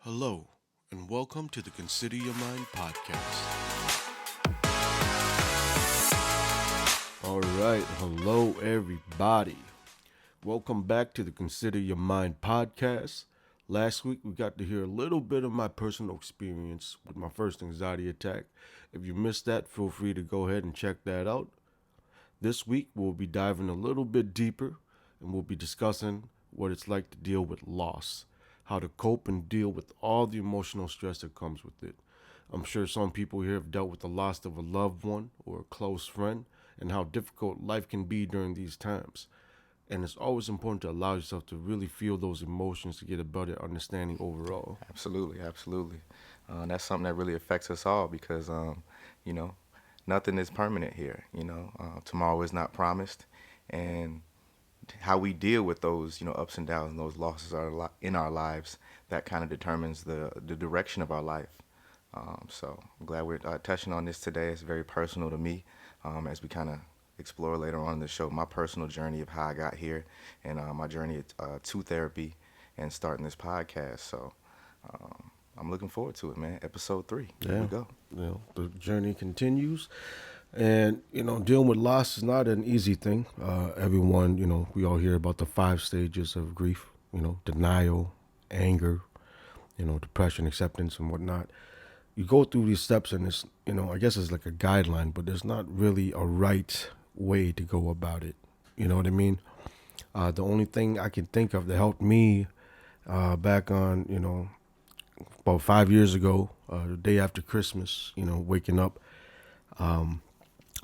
Hello, and welcome to the Consider Your Mind podcast. All right, hello everybody. Welcome back to the Consider Your Mind podcast. Last week we got to hear a little bit of my personal experience with my first anxiety attack. If you missed that, feel free to go ahead and check that out. This week we'll be diving a little bit deeper and we'll be discussing what it's like to deal with loss, how to cope and deal with all the emotional stress that comes with it. I'm sure some people here have dealt with the loss of a loved one or a close friend and how difficult life can be during these times. And it's always important to allow yourself to really feel those emotions to get a better understanding overall. Absolutely. That's something that really affects us all because, you know, nothing is permanent here. Tomorrow is not promised, and how we deal with those, ups and downs and those losses in our lives, that kind of determines the direction of our life. So I'm glad we're touching on this today. It's very personal to me as we kind of explore later on in the show my personal journey of how I got here and my journey to therapy and starting this podcast. So I'm looking forward to it, man. Episode 3. Here Yeah, we go. the journey continues. And, dealing with loss is not an easy thing. Everyone, we all hear about the 5 stages of grief, denial, anger, depression, acceptance, and whatnot. You go through these steps, and it's, I guess it's like a guideline, but there's not really a right way to go about it. You know what I mean? The only thing I can think of that helped me back on, about 5 years ago, the day after Christmas, waking up,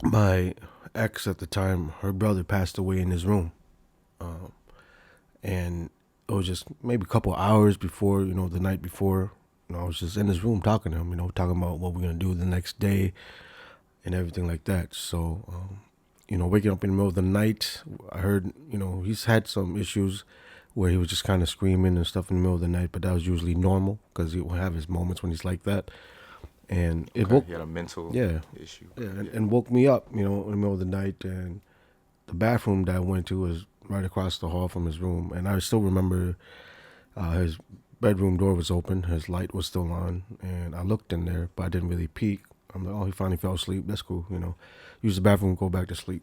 my ex at the time, her brother passed away in his room. And it was just maybe a couple hours before, the night before, I was just in his room talking to him, talking about what we're going to do the next day and everything like that. So, waking up in the middle of the night, I heard, he's had some issues where he was just kind of screaming and stuff in the middle of the night, but that was usually normal because he will have his moments when he's like that. And it woke, He had a mental issue. and woke me up, in the middle of the night. And the bathroom that I went to was right across the hall from his room. And I still remember his bedroom door was open, his light was still on, and I looked in there, but I didn't really peek. I'm like, oh, he finally fell asleep. That's cool, Use the bathroom, go back to sleep.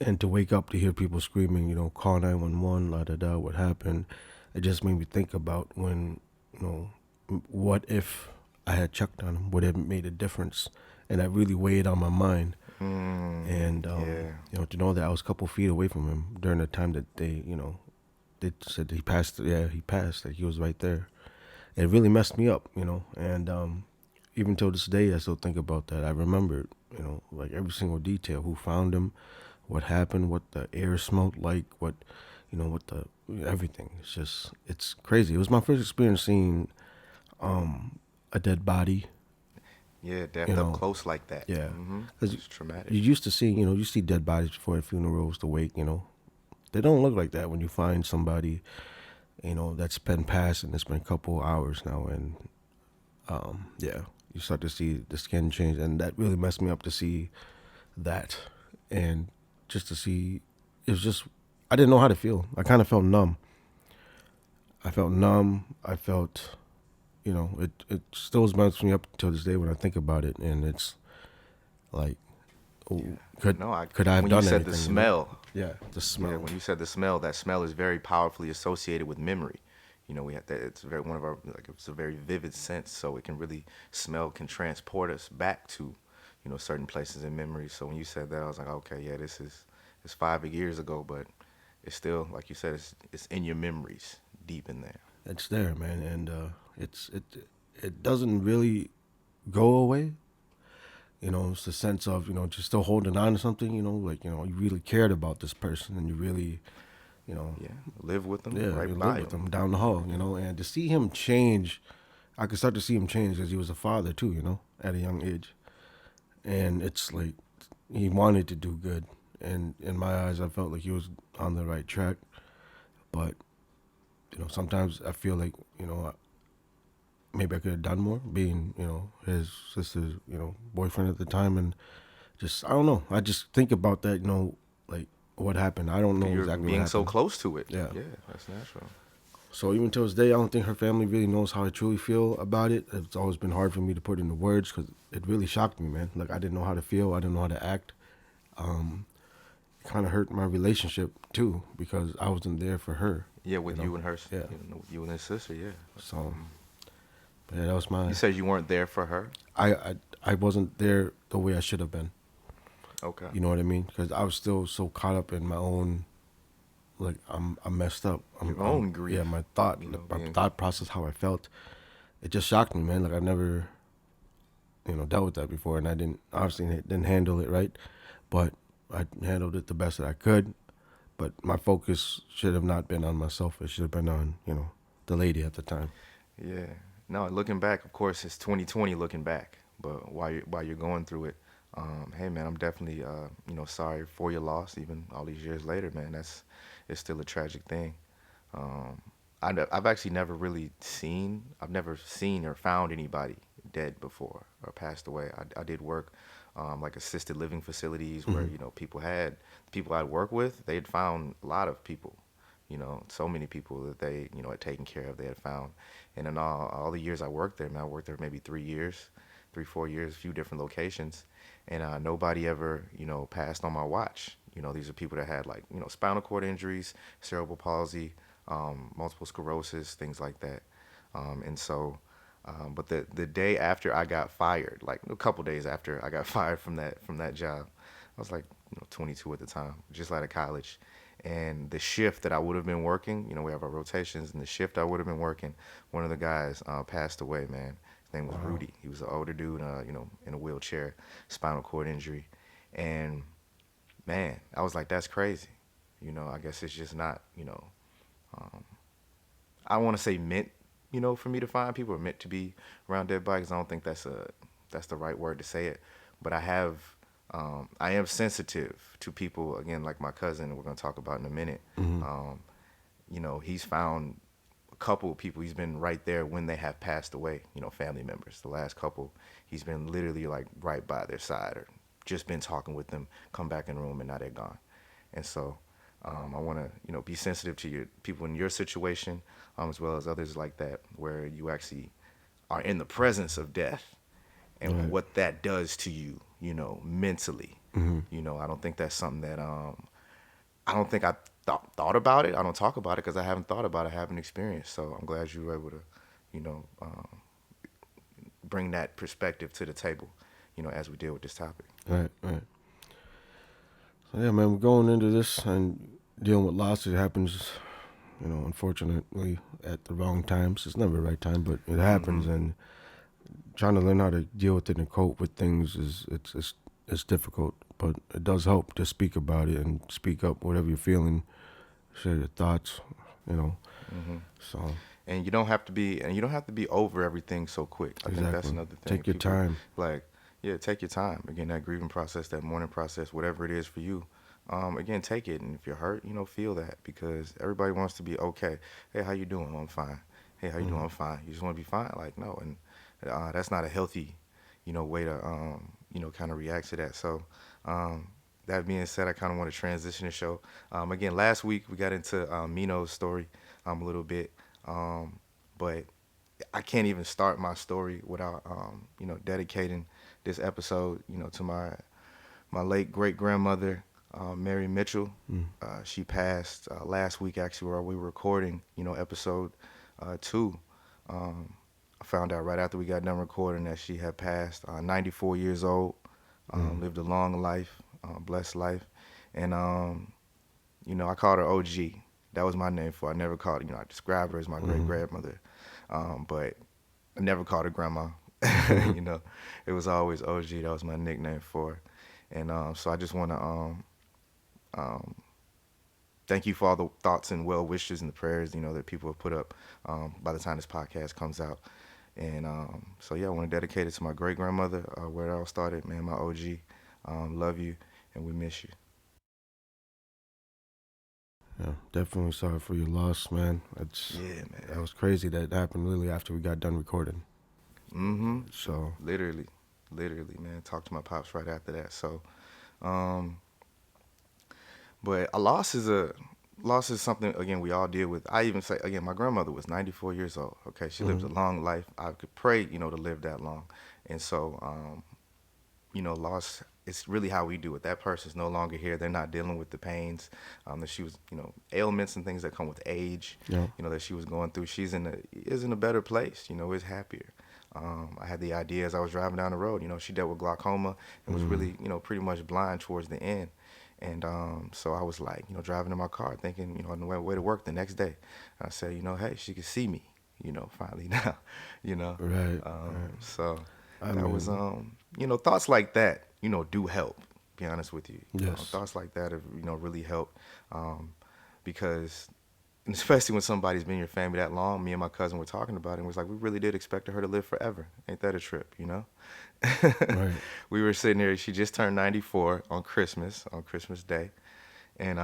And to wake up to hear people screaming, call 911, la da da, what happened? It just made me think about when, what if I had checked on him? Would it have made a difference? And that really weighed on my mind. And to know that I was a couple feet away from him during the time that they said he passed. Yeah, he passed. Like he was right there. It really messed me up, And even till this day, I still think about that. I remembered, like every single detail: who found him, what happened, what the air smelled like, what the everything. It's crazy. It was my first experience seeing a dead body. Yeah, death up close like that. Yeah, It's traumatic. you used to see, you see dead bodies before the funerals, the wake, They don't look like that when you find somebody, that's been passed and it's been a couple hours now. And, you start to see the skin change. And that really messed me up to see that. And just to see, it was just, I didn't know how to feel. I kind of felt numb. I felt, it still messes me up till this day when I think about it. And it's like, could I have when done you said anything? the smell, Yeah, the smell. Yeah, when you said the smell, that smell is very powerfully associated with memory. We have that. It's very one of our it's a very vivid sense. So it can really smell can transport us back to, certain places in memory. So when you said that, I was like, okay, yeah, it's 5 years ago, but it's still like you said, it's in your memories, deep in there. It's there, man, and it doesn't really go away. It's the sense of just still holding on to something. Like you really cared about this person, and you really, Yeah, live with them, yeah, right you by live with them. him down the hall. And to see him change, I could start to see him change because he was a father too. At a young age, and it's like he wanted to do good, and in my eyes, I felt like he was on the right track, but sometimes I feel like maybe I could have done more, being his sister's boyfriend at the time, and just I don't know. I just think about that, like what happened. I don't know You're exactly what being so happened. close to it. Yeah. Yeah, that's natural. So even to this day, I don't think her family really knows how I truly feel about it. It's always been hard for me to put into words because it really shocked me, man. Like I didn't know how to feel. I didn't know how to act. It kind of hurt my relationship too because I wasn't there for her. Yeah, You with know. you and her, Yeah. you and his sister. Yeah. So but yeah, that was You my. said you weren't there for her. I wasn't there the way I should have been. Okay. You know what I mean? Because I was still so caught up in my own. Like I'm messed up. Your I'm own yeah. grief. My thought, You know, my being. thought process, how I felt. It just shocked me, man. Like I've never dealt with that before, and I didn't obviously didn't handle it right, but I handled it the best that I could. But my focus should have not been on myself. It should have been on the lady at the time. Yeah. No, looking back, of course, it's 2020 looking back. But while you're going through it, hey man, I'm definitely sorry for your loss. Even all these years later, man, it's still a tragic thing. Um, I've actually I've never seen or found anybody dead before or passed away. I did work like assisted living facilities where Hmm. people I'd work with, they had found a lot of people, so many people that they had taken care of. They had found, and in all the years I worked there, man, I worked there maybe 3 years, 3 4 years, a few different locations, and nobody ever passed on my watch. These are people that had like spinal cord injuries, cerebral palsy, multiple sclerosis, things like that. And so, but the day after I got fired, like a couple days after I got fired from that job, I was like 22 at the time, just out of college. And the shift that I would have been working, we have our rotations, and the shift I would have been working, one of the guys passed away, man. His name was Wow. Rudy. He was an older dude, in a wheelchair, spinal cord injury. And man, I was like, that's crazy. I guess it's just not, um, I want to say meant, for me to find people, or meant to be around dead bodies. I don't think that's the right word to say it, but I am sensitive to people again, like my cousin. We're gonna talk about in a minute. Hmm. Um, he's found a couple of people. He's been right there when they have passed away. Family members. The last couple, he's been literally like right by their side, or just been talking with them. Come back in the room, and now they're gone. And so I want to, be sensitive to your people in your situation, as well as others like that, where you actually are in the presence of death and Right. what that does to you, mentally. Hmm. I don't think that's something that I don't think I thought about it. I don't talk about it because I haven't thought about it. I haven't experienced. So I'm glad you were able to, you know, bring that perspective to the table, as we deal with this topic. Right. Right. So yeah, man, we're going into this and dealing with loss. It happens, unfortunately, at the wrong times. It's never the right time, but it happens, Hmm. and trying to learn how to deal with it and cope with things it's difficult, but it does help to speak about it and speak up whatever you're feeling, share your thoughts, you know. Hmm. So And you don't have to be over everything so quick. I think that's exactly, another thing. take your People time. like, yeah, take your time. Again, that grieving process, that mourning process, whatever it is for you. Again, take it, and if you're hurt, feel that, because everybody wants to be okay. Hey, how you doing? Oh, I'm fine. Hey, how you doing? Hmm. I'm fine. You just want to be fine? Like, no, and that's not a healthy, way to, kind of react to that. So, um, that being said, I kind of want to transition the show. Again, last week we got into Mino's story a little bit, um, but I can't even start my story without, dedicating this episode, to my late great grandmother, Mary Mitchell. Mm. She passed last week, actually, while we were recording, episode 2. Um, I found out right after we got done recording that she had passed, 94 years old, Mm. lived a long life, blessed life. And, I called her OG. That was my name for her. I never called her, I described her as my great Mm. grandmother, but I never called her grandma. you know, it was always OG. That was my nickname for her. And so I just want to um, thank you for all the thoughts and well wishes and the prayers, that people have put up by the time this podcast comes out. And so, yeah, I want to dedicate it to my great grandmother, where it all started, man, my OG. Love you, and we miss you. Yeah, definitely sorry for your loss, man. Yeah, man. That was crazy. That happened literally after we got done recording. Mm-hmm. So Literally, literally, man. Talked to my pops right after that. So, um, but a loss is a loss is something again we all deal with. I even say again, my grandmother was 94 years old. Okay, she lived a Mm-hmm. long life. I could pray, to live that long. And so, loss it's really how we do it. That person's no longer here. They're not dealing with the pains that she was, ailments and things that come with age, Yeah. that she was going through. She's is in a better place, is happier. I had the idea as I was driving down the road. She dealt with glaucoma and was Mm-hmm. really, pretty much blind towards the end. And so I was like, driving in my car thinking, on the way to work the next day, I said, hey, she could see me, finally now, you know. Right. Right. So I that was, mean, thoughts like that, do help, be honest with you. yes. Thoughts like that have, really helped because and especially when somebody's been in your family that long. Me and my cousin were talking about it and was like, we really did expect her to live forever. Ain't that a trip? Right. We were sitting there. She just turned 94 on Christmas Day, and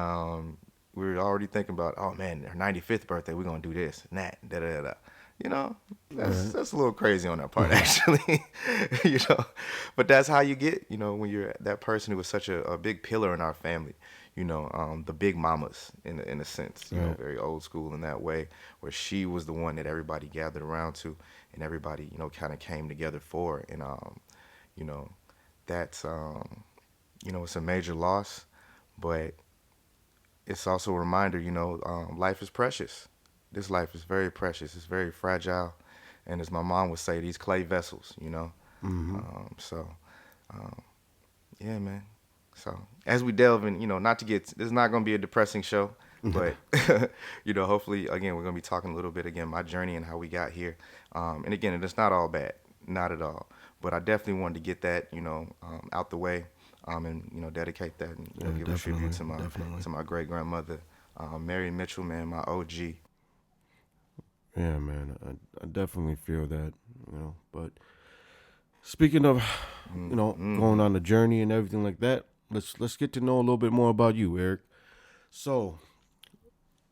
we were already thinking about, oh man, her 95th birthday, we're gonna do this and that, da da da. You know, that's Right. that's a little crazy on that part, actually. you know, but that's how you get. When you're that person who was such a big pillar in our family. The big mamas in a sense. Right. Very old school in that way, where she was the one that everybody gathered around to, and everybody kind of came together for. And you know, that's it's a major loss, but it's also a reminder, life is precious. This life is very precious. It's very fragile, and as my mom would say, these clay vessels. Mm-hmm. So yeah, man. So as we delve in, not to get, this is not going to be a depressing show, but hopefully, again, we're going to be talking a little bit again my journey and how we got here. And again, it's not all bad, not at all. But I definitely wanted to get that, out the way, and dedicate that and Yeah, give a tribute definitely. to my Definitely. great grandmother, Mary Mitchell, man, my OG. Yeah, man. I definitely feel that, But speaking of, going Mm-hmm. on the journey and everything like that, let's get to know a little bit more about you, Eric. So,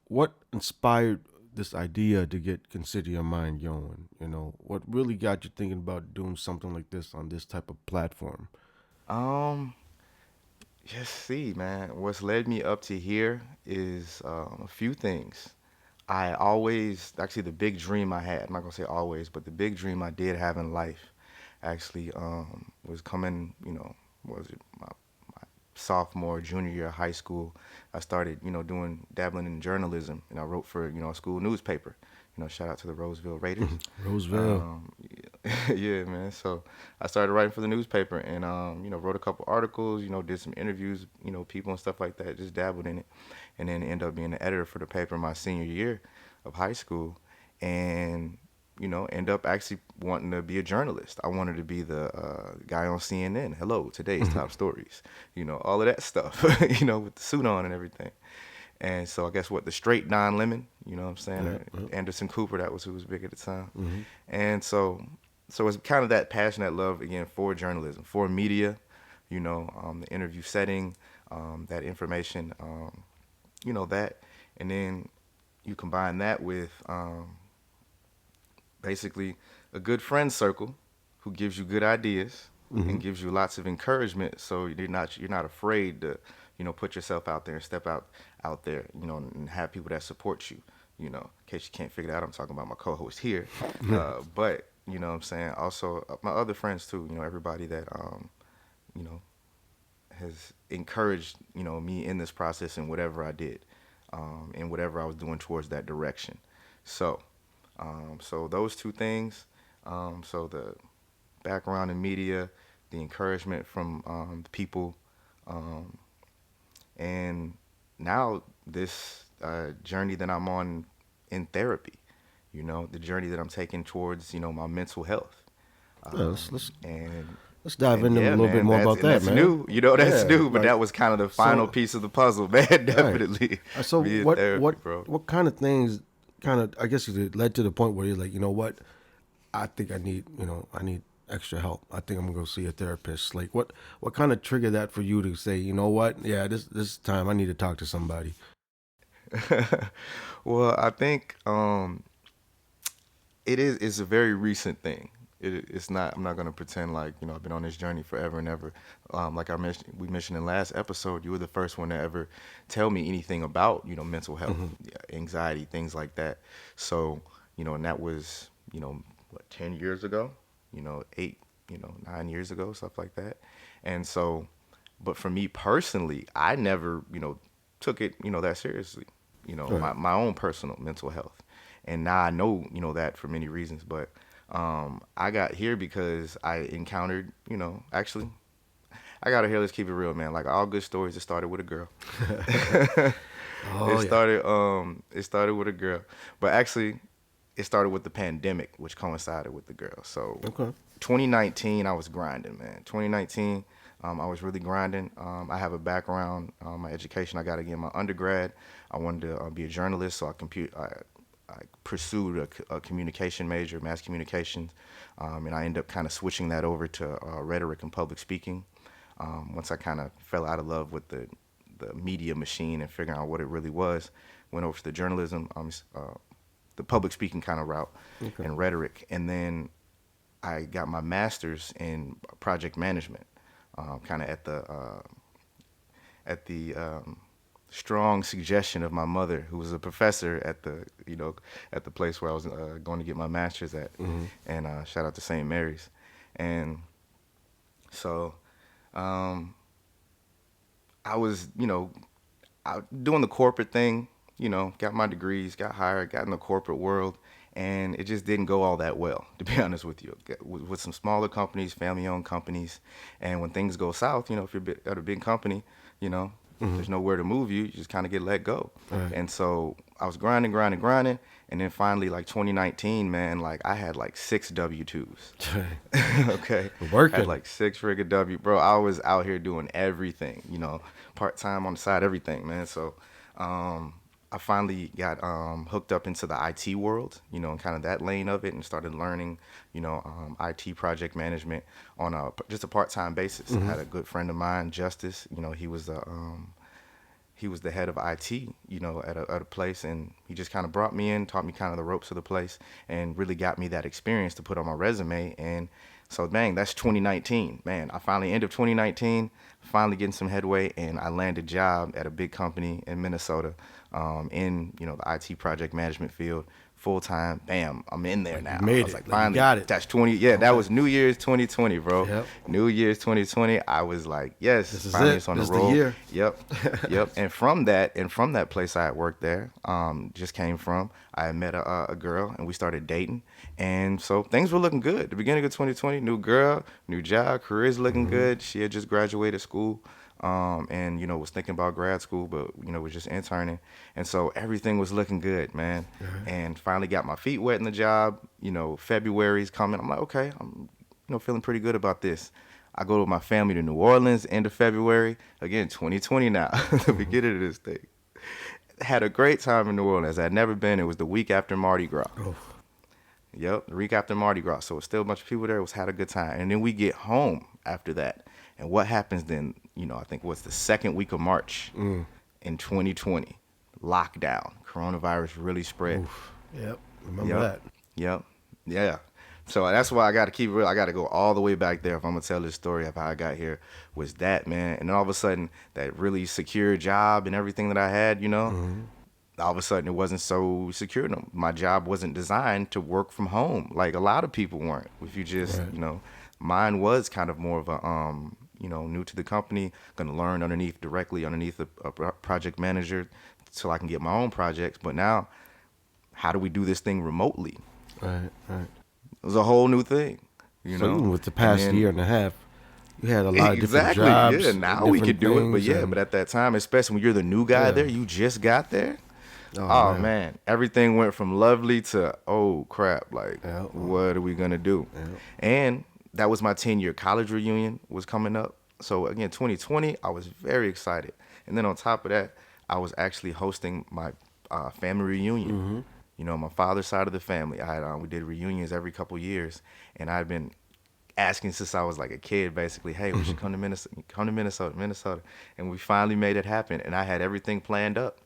what inspired this idea to get Consider Your Mind going? What really got you thinking about doing something like this on this type of platform? Um, just see, man. What's led me up to here is a few things. I always, actually, the big dream I had, I'm not gonna say always, but the big dream I did have in life actually was coming, was it my sophomore, junior year of high school. I started, dabbling in journalism, and I wrote for, a school newspaper. Shout out to the Roseville Raiders. Roseville. Um, yeah, man. So I started writing for the newspaper and, wrote a couple articles, did some interviews, people and stuff like that, just dabbled in it. And then ended up being the editor for the paper my senior year of high school. And, end up actually wanting to be a journalist. I wanted to be the guy on CNN. Hello, today's top stories. All of that stuff, with the suit on and everything. And so I guess what the straight Don Lemon, you know what I'm saying? Yeah. Or Yeah. Anderson Cooper, that was who was big at the time. Mm-hmm. And so it's kind of that passion, that love again for journalism, for media, the interview setting, that information, that, and then you combine that with basically a good friend circle who gives you good ideas Mm-hmm. and gives you lots of encouragement. So you're not afraid to put yourself out there and step out there, and have people that support you. In case you can't figure it out, I'm talking about my co-host here, but what I'm saying, also my other friends too. Everybody that you know has encouraged me in this process and whatever I did, and whatever I was doing towards that direction. So so those two things, so the background in media, the encouragement from the people, um, and now this journey that I'm on in therapy, the journey that I'm taking towards, my mental health. Yeah, let's And let's dive into a yeah, little bit man, more that's about and that, that's man. new. That's Yeah, new, but like that was kind of the final so. piece of the puzzle, man. Right. Definitely So be in what therapy, what bro. what kind of things kind of I guess it led to the point where you're like, what? I think I need extra help. I think I'm gonna go see a therapist. Like what kind of triggered that for you to say, what? Yeah, this time I need to talk to somebody. Well, I think it's a very recent thing. It's not. I'm not gonna pretend like I've been on this journey forever and ever. Like we mentioned in last episode, you were the first one to ever tell me anything about mental health, Hmm. yeah, anxiety, things like that. So and that was what 10 years ago, 8, 9 years ago, stuff like that. And so, but for me personally, I never took it that seriously. Right. My own personal mental health, and now I know that for many reasons, but. I got here because I encountered, actually, I got here. Let's keep it real, man. Like all good stories, it started with a girl. Oh yeah. It started with a girl, but actually, it started with the pandemic, which coincided with the girl. So, Okay. 2019, I was grinding, man. 2019, I was really grinding. I have a background, my education. I got to get my undergrad. I wanted to be a journalist, so I pursued a communication major, mass communications, and I ended up kind of switching that over to rhetoric and public speaking. Once I kind of fell out of love with the media machine and figuring out what it really was, went over to the journalism, the public speaking kind of route, Okay. and rhetoric, and then I got my master's in project management, kind of at the strong suggestion of my mother, who was a professor at the place where I was going to get my master's at, Hmm. and shout out to St. Mary's, and so um, I was doing the corporate thing, got my degrees, got hired, got in the corporate world, and it just didn't go all that well, to be honest with you. With some smaller companies, family-owned companies, and when things go south, if you're at a big company, you know, Hmm. there's nowhere to move you. You just kind of get let go. Right. And so I was grinding, grinding, grinding, and then finally, like 2019, man, like I had like 6 W-2s. Okay, had Working. like six-figure bro. I was out here doing everything, part time on the side, everything, man. So, um, I finally got hooked up into the IT world, and kind of that lane of it, and started learning, IT project management on just a part time basis. I Hmm. had a good friend of mine, Justice. He was the head of IT, at a place, and he just kind of brought me in, taught me kind of the ropes of the place, and really got me that experience to put on my resume. And so, bang, that's 2019, man. I finally end of 2019, finally getting some headway, and I landed a job at a big company in Minnesota, in the IT project management field, full time. Bam, I'm in there Like you now. I made was it. like, Like you finally, got it. that's 20. Yeah, that Okay. was New Year's 2020, bro. Yep. New Year's 2020. I was like, yes, This is finally it. it's on the This is the roll. year. Yep. Yep. And from that place I had worked there, just came from, I had met a girl and we started dating. And so things were looking good. The beginning of 2020, new girl, new job, career's looking Hmm. good. She had just graduated school. And was thinking about grad school, but was just interning, and so everything was looking good, man. Right. And finally got my feet wet in the job. February's coming. I'm like, okay, I'm feeling pretty good about this. I go with my family to New Orleans end of February. Again, 2020 now, the Hmm. beginning of this thing. Had a great time in New Orleans. I'd never been. It was the week after Mardi Gras. Oh. Yep, the week after Mardi Gras. So it's still a bunch of people there. It was had a good time. And then we get home after that. And what happens then? I think what's the second week of March Mm. in 2020. Lockdown. Coronavirus really spread. Oof. Yep. Remember Yep. that. Yep. Yeah. So that's why I got to keep it real. I got to go all the way back there if I'm gonna tell this story of how I got here. Was that, man? And then all of a sudden, that really secure job and everything that I had, Hmm. all of a sudden it wasn't so secure. No, my job wasn't designed to work from home like a lot of people weren't. If you just, Right. mine was kind of more of a, new to the company, gonna learn directly underneath a project manager, so I can get my own projects. But now, how do we do this thing remotely? Right. Right. It was a whole new thing, you So know. even with the And past year then and a half, you had a lot of different exactly, yeah. jobs, Now we could different do it, but things, yeah, and but at that time, especially when you're the new guy yeah. there, you just got there. Oh Oh man. man, everything went from lovely to oh crap. Like, Yeah. what are we gonna do? Yeah. And that was my 10-year college reunion was coming up. So again, 2020, I was very excited. And then on top of that, I was actually hosting my family reunion. Hmm. My father's side of the family. We did reunions every couple years, and I've been asking since I was like a kid, basically, hey, we should come to Minnesota, and we finally made it happen. And I had everything planned up,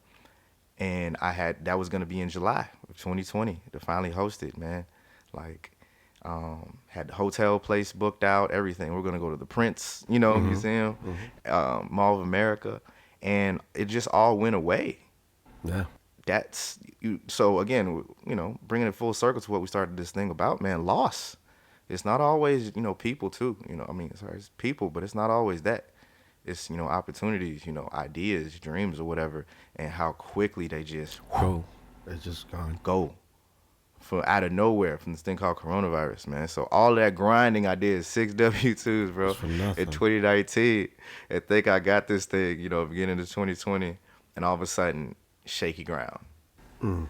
and that was gonna be in July of 2020 to finally host it, man. Like, Had the hotel place booked out, everything. We're gonna go to the Prince, Mm-hmm. Museum, Mm-hmm. Mall of America, and it just all went away. Yeah. That's you. So again, bringing it full circle to what we started this thing about, man, loss. It's not always, people too. I mean, sorry, it's people, but it's not always that. It's, opportunities, ideas, dreams, or whatever, and how quickly they just Go. It's just gone. go from out of nowhere from this thing called coronavirus, man. So all that grinding I did, six W-2s, It's bro, for in nothing. 2019, and think I got this thing, beginning of 2020, and all of a sudden, shaky ground. Mm.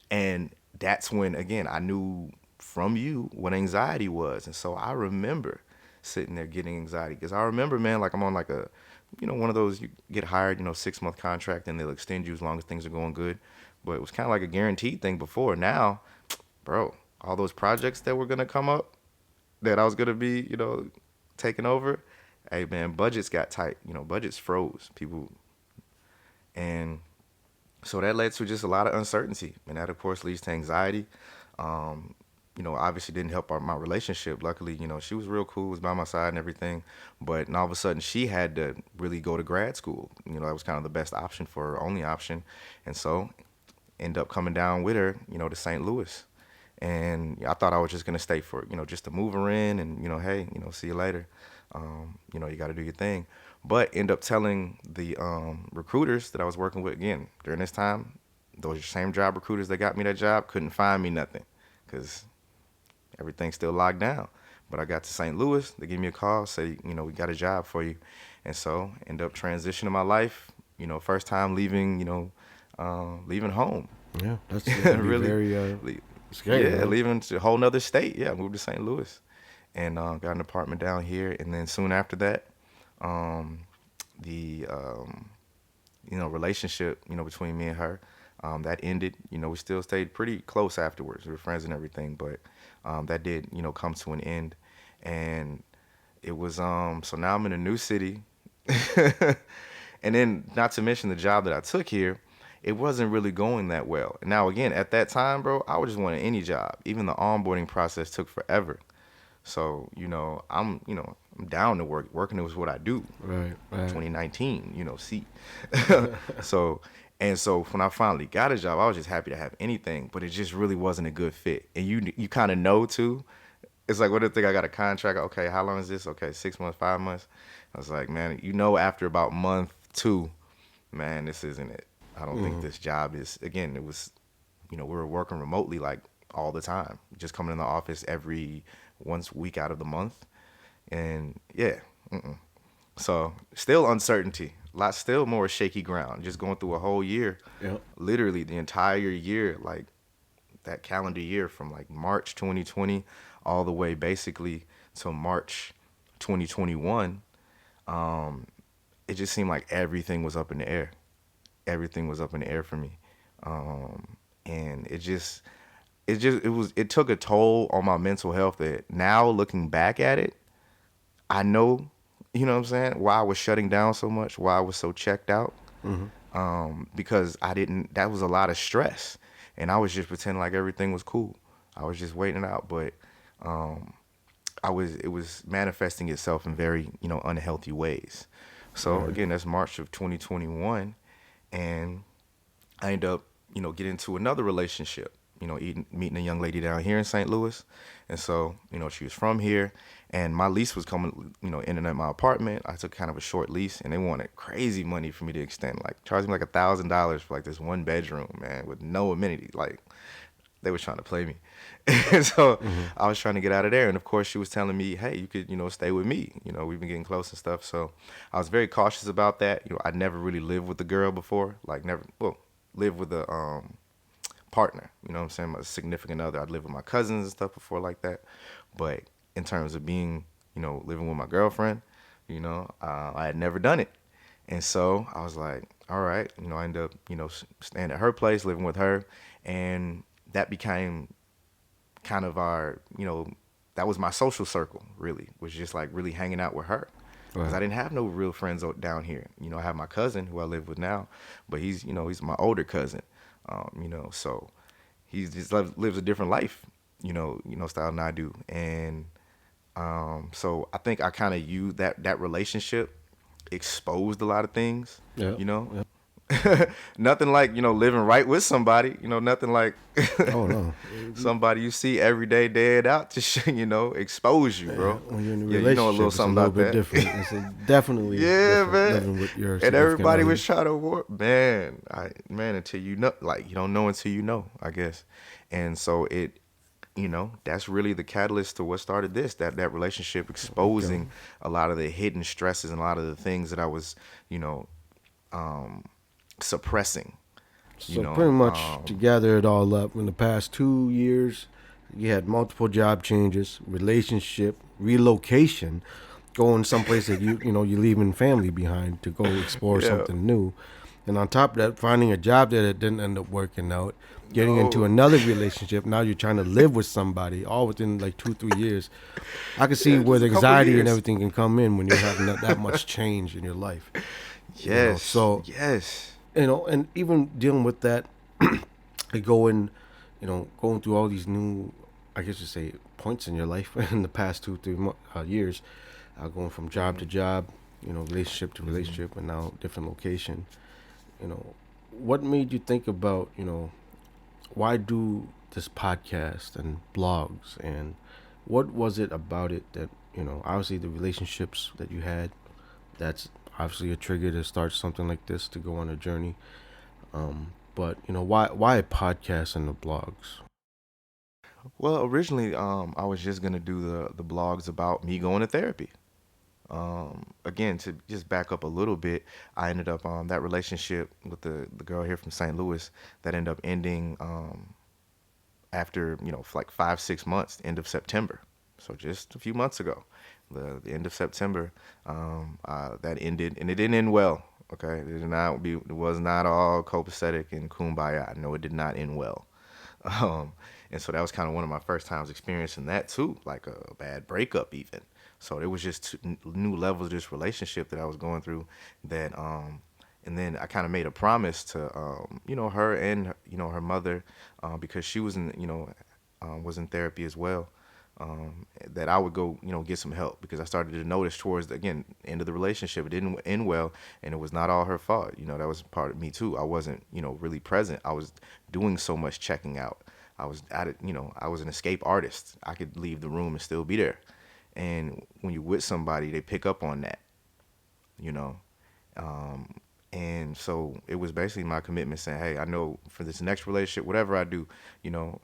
And that's when, again, I knew from you what anxiety was. And so I remember sitting there getting anxiety because I remember, man, like I'm on like a, one of those you get hired, 6-month contract and they'll extend you as long as things are going good. But it was kind of like a guaranteed thing before. Now, bro, all those projects that were going to come up that I was going to be, taking over, hey, man, budgets got tight. Budgets froze. People, and so that led to just a lot of uncertainty, and that of course leads to anxiety. Um, Obviously didn't help my relationship. Luckily, she was real cool, was by my side and everything. But and all of a sudden, she had to really go to grad school. That was kind of the best option for her, only option. And so, end up coming down with her, to St. Louis. And I thought I was just gonna stay for, just to move her in and, hey, see you later. You got to do your thing. But end up telling the recruiters that I was working with again during this time, those same job recruiters that got me that job couldn't find me nothing because everything's still locked down. But I got to St. Louis, they gave me a call, say, we got a job for you. And so end up transitioning my life, first time leaving, leaving home. Yeah. That can be Really, very le- scary, yeah, right? leaving to a whole nother state. Yeah, moved to St. Louis and got an apartment down here. And then soon after that, um, the relationship between me and her that ended. We still stayed pretty close afterwards. We were friends and everything, but that did come to an end, and it was so now I'm in a new city, and then not to mention the job that I took here. It wasn't really going that well. Now again, at that time, bro, I was just wanting any job. Even the onboarding process took forever. So, I'm down to work. Working was what I do. Right. Right. 2019, see. So, and so when I finally got a job, I was just happy to have anything, but it just really wasn't a good fit. And you kind of know too. It's like, what if I got a contract? Okay, how long is this? Okay, 6 months, 5 months. I was like, man, after about month two, man, this isn't it. I don't think Mm-hmm. this job is. Again, it was, we were working remotely like all the time, just coming in the office every once week out of the month, and yeah. Mm-mm. So still uncertainty, lot still more shaky ground. Just going through a whole year, Yep. literally the entire year, like that calendar year from like March 2020 all the way basically to March 2021. Um, it just seemed like everything was up in the air. Everything was up in the air for me, and it took a toll on my mental health. That now looking back at it, I know, what I'm saying, why I was shutting down so much, why I was so checked out. Mm-hmm. Because I didn't, that was a lot of stress. And I was just pretending like everything was cool. I was just waiting it out. But um, it was manifesting itself in very, unhealthy ways. So Right. again, that's March of 2021. And I ended up, getting into another relationship, meeting a young lady down here in St. Louis. And so, she was from here and my lease was coming, in and at my apartment. I took kind of a short lease and they wanted crazy money for me to extend, like charging me like $1,000 for like this one bedroom, man, with no amenities. Like they was trying to play me. And so Mm-hmm. I was trying to get out of there. And of course she was telling me, hey, you could, stay with me. We've been getting close and stuff. So I was very cautious about that. I never really lived with a girl before, like never, well, lived with a partner, what I'm saying, my significant other. I'd lived with my cousins and stuff before like that. But in terms of being, living with my girlfriend, I had never done it. And so I was like, all right, I ended up, staying at her place, living with her. And that became kind of our, that was my social circle, really, was just like really hanging out with her. Because Right. I didn't have no real friends down here. I have my cousin who I live with now, but he's my older cousin. So he just lives a different life. style than I do. And so I think I kind of used that relationship exposed a lot of things, Yeah. you know. Yeah. Nothing like, living right with somebody, nothing like Oh no. somebody you see every day, dead out to expose you, Yeah, bro. when you're in a Yeah, you know a little relationship, it's a something little about bit that. different. Definitely Yeah, different man. living with your And significant everybody was other. trying to work, man, until you know, like you don't know until you know, I guess. And so that's really the catalyst to what started this, that relationship Okay. exposing a lot of the hidden stresses and a lot of the things that I was, you know, suppressing, you So pretty know. much to gather it all up, in the past 2 years, you had multiple job changes, relationship, relocation, going someplace that you're leaving family behind to go explore Yeah. something new, and on top of that, finding a job that it didn't end up working out, getting into No. another relationship. Now you're trying to live with somebody, all within like 2 3 years. I can see Yeah, where just the a couple anxiety and years. everything can come in when you're having that much change in your life. Yes. So Yes. and even dealing with that, like going through all these new, I guess you say, points in your life in the past 2 3 years, going from job Hmm. to job, relationship to Hmm. relationship, and now different location. You know, what made you think about why do this podcast and blogs, and what was it about it that obviously the relationships that you had, that's obviously a trigger to start something like this, to go on a journey. But why a podcast and the blogs? Well, originally, I was just gonna do the blogs about me going to therapy. Again, to just back up a little bit, I ended up that relationship with the girl here from St. Louis that ended up ending after for like 5 6 months, end of September. So just a few months ago, the end of September, that ended, and it didn't end well. Okay, it was not all copacetic and kumbaya. No, it did not end well. Um, and so that was kind of one of my first times experiencing that too, like a bad breakup even. So there was just new levels of this relationship that I was going through. And then I kind of made a promise to, her and her mother, because she was was in therapy as well. That I would go, get some help, because I started to notice towards the again end of the relationship, it didn't end well, and it was not all her fault. That was part of me too. I wasn't, really present. I was doing so much checking out. I was at it, I was an escape artist. I could leave the room and still be there. And when you're with somebody, they pick up on that, you know. Um, and so it was basically my commitment saying, hey, I know for this next relationship, whatever I do,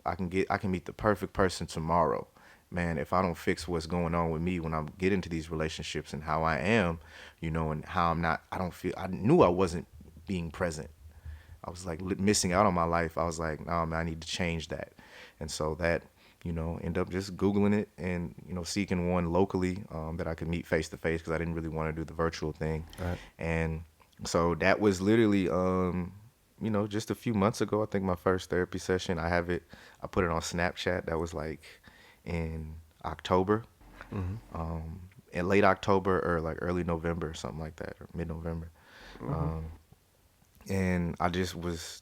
I can meet the perfect person tomorrow. Man, if I don't fix what's going on with me when I get into these relationships and how I am, and how I don't feel, I knew I wasn't being present. I was like missing out on my life. I was like, no, man, I need to change that. And so that, end up just Googling it and, seeking one locally, that I could meet face to face, because I didn't really want to do the virtual thing. Right. And so that was literally, just a few months ago, I think my first therapy session. I put it on Snapchat. That was like in October, Mm-hmm. in late October or like early November, something like that, or mid November. Mm-hmm. Um, and I just was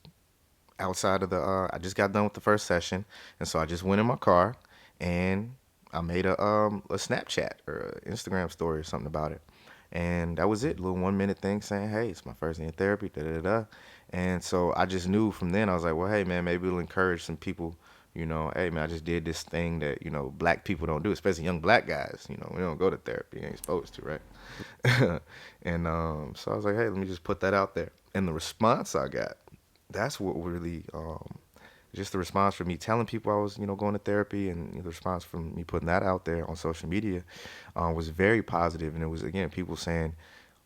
outside of I just got done with the first session, and so I just went in my car and I made a Snapchat or a Instagram story or something about it, and that was it. A little 1 minute thing saying, "Hey, it's my first day in therapy." Da da da. And so I just knew from then, I was like, "Well, hey man, maybe it'll encourage some people." Hey man, I just did this thing that black people don't do, especially young black guys. We don't go to therapy, ain't supposed to, right? And so I was like, hey, let me just put that out there. And the response I got, that's what really, just the response from me telling people I was, going to therapy, and the response from me putting that out there on social media, was very positive. And it was, again, people saying,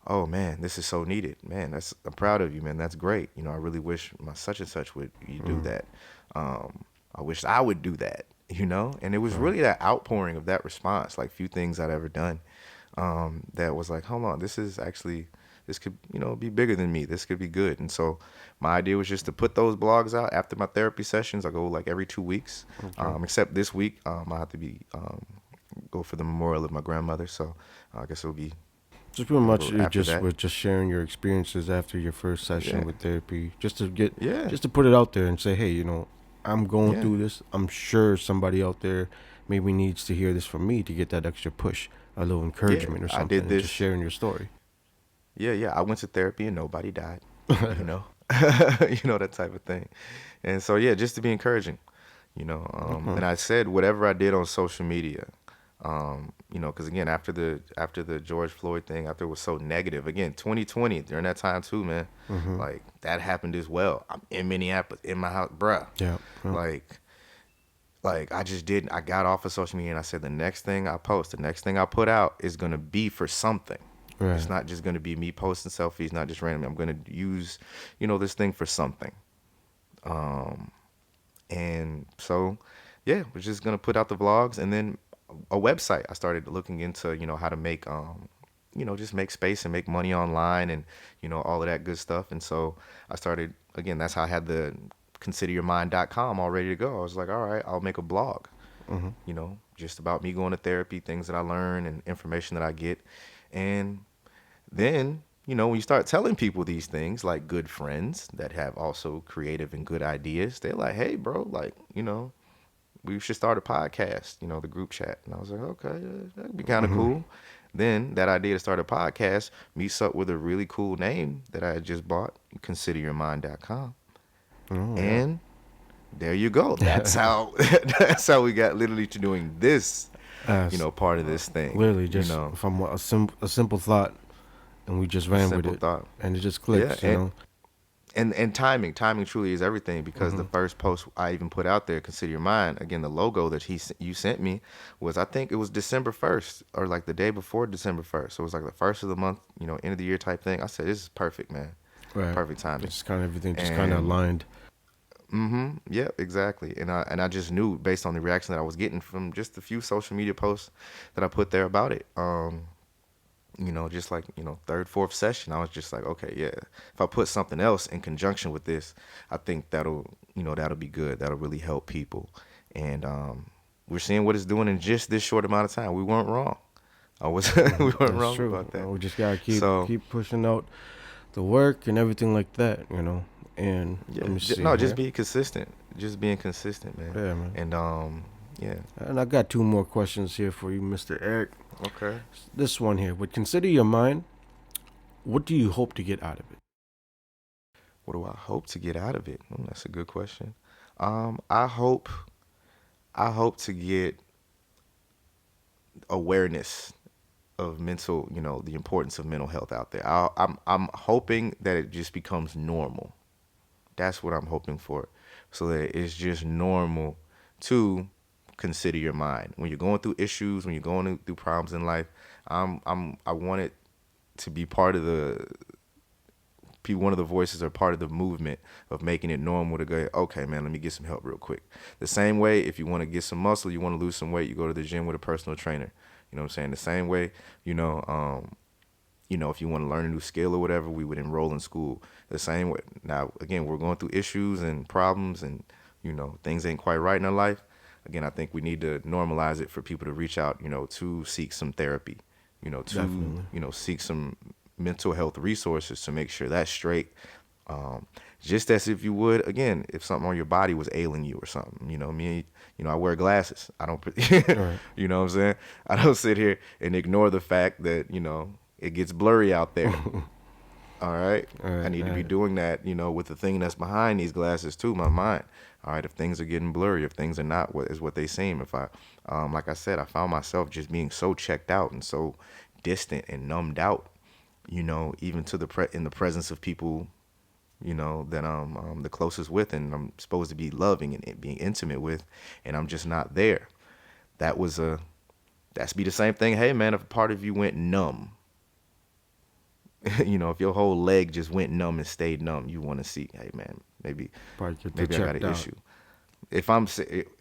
oh man, this is so needed. Man, I'm proud of you, man. That's great. I really wish my such and such would you do Mm-hmm. that. I wish I would do that, And it was Right. really that outpouring of that response, like few things I'd ever done, that was like, hold on, this could, be bigger than me. This could be good. And so my idea was just to put those blogs out after my therapy sessions. I go like every 2 weeks, Okay. except this week, I have to go for the memorial of my grandmother. So I guess it'll be Just pretty much whatever you after just that. were just sharing your experiences after your first session Yeah. with therapy, Yeah. just to put it out there and say, hey, I'm going Yeah, through this. I'm sure somebody out there maybe needs to hear this from me to get that extra push, a little yeah. encouragement or I something, did and just this. sharing your story. Yeah, yeah. I went to therapy and nobody died. You know, you know that type of thing. And so yeah, just to be encouraging. Okay. And I said whatever I did on social media. Because again, after the George Floyd thing, after it was so negative, again, 2020 during that time too, man, Mm-hmm. like that happened as well. I'm in Minneapolis, in my house, bruh. Yeah. Yep. Like, like I just didn't. I got off of social media and I said the next thing I post, the next thing I put out is gonna be for something. It's Right. not just gonna be me posting selfies, not just randomly. I'm gonna use, this thing for something. Um, and so, yeah, we're just gonna put out the vlogs and then a website. I started looking into, how to make, just make space and make money online and, all of that good stuff. And so I started, again, that's how I had the consideryourmind.com all ready to go. I was like, all right, I'll make a blog, Mm-hmm. just about me going to therapy, things that I learn and information that I get. And then, when you start telling people these things, like good friends that have also creative and good ideas, they're like, hey, bro, like, we should start a podcast, the group chat. And I was like, okay, yeah, that'd be kind of Mm-hmm. cool. Then that idea to start a podcast meets up with a really cool name that I had just bought, consideryourmind.com. Oh yeah. And there you go. That's how that's how we got literally to doing this, As part of this thing, literally just from a simple thought, and we just a ran with simple it, thought. and it just Yeah, clicks. You know. and timing truly is everything because the Mm-hmm. first post I even put out there, consider your mind, again, the logo that you sent me was, I think it was December 1st or like the day before December 1st, so it was like the first of the month, end of the year type thing. I said this is perfect, man, Right. perfect timing. Just kind of everything just kind of And aligned. yeah, exactly. And I just knew based on the reaction that I was getting from just a few social media posts that I put there about it. Just like, third, fourth session, I was just like, okay, yeah, if I put something else in conjunction with this, I think that'll be good. That'll really help people. And we're seeing what it's doing in just this short amount of time. We weren't wrong. We weren't That's wrong true. about that. We just gotta keep So, keep pushing out the work and everything like that. You know. And yeah, let me see no, just here. be consistent. Just being consistent, man. Yeah, man. And yeah. And I got two more questions here for you, Mr. Eric. Okay. This one here would consider your mind. What do you hope to get out of it? What do I hope to get out of it? That's a good question. I hope to get awareness of mental, the importance of mental health out there. I'm hoping that it just becomes normal. That's what I'm hoping for, so that it's just normal to consider your mind when you're going through issues, when you're going through problems in life. I want it to be part of be one of the voices or part of the movement of making it normal to go, okay, man, let me get some help real quick. The same way, if you want to get some muscle, you want to lose some weight, you go to the gym with a personal trainer. You know what I'm saying? The same way, if you want to learn a new skill or whatever, we would enroll in school. The same way. Now, again, we're going through issues and problems and, things ain't quite right in our life. Again, I think we need to normalize it for people to reach out, to seek some therapy, to, Definitely. seek some mental health resources to make sure that's straight. Um, just as if you would, again, if something on your body was ailing you or something, me, I wear glasses. I don't, All right. you know what I'm saying? I don't sit here and ignore the fact that, it gets blurry out there. All right. All I right. need All to be right. doing that, with the thing that's behind these glasses too, my mind. All right. If things are getting blurry, if things are not what is what they seem, if I, like I said, I found myself just being so checked out and so distant and numbed out, even to in the presence of people, that I'm the closest with and I'm supposed to be loving and being intimate with, and I'm just not there. That was that's be the same thing. Hey man, if a part of you went numb, if your whole leg just went numb and stayed numb, you want to see, hey man, maybe Probably get that maybe I got checked an out. issue. If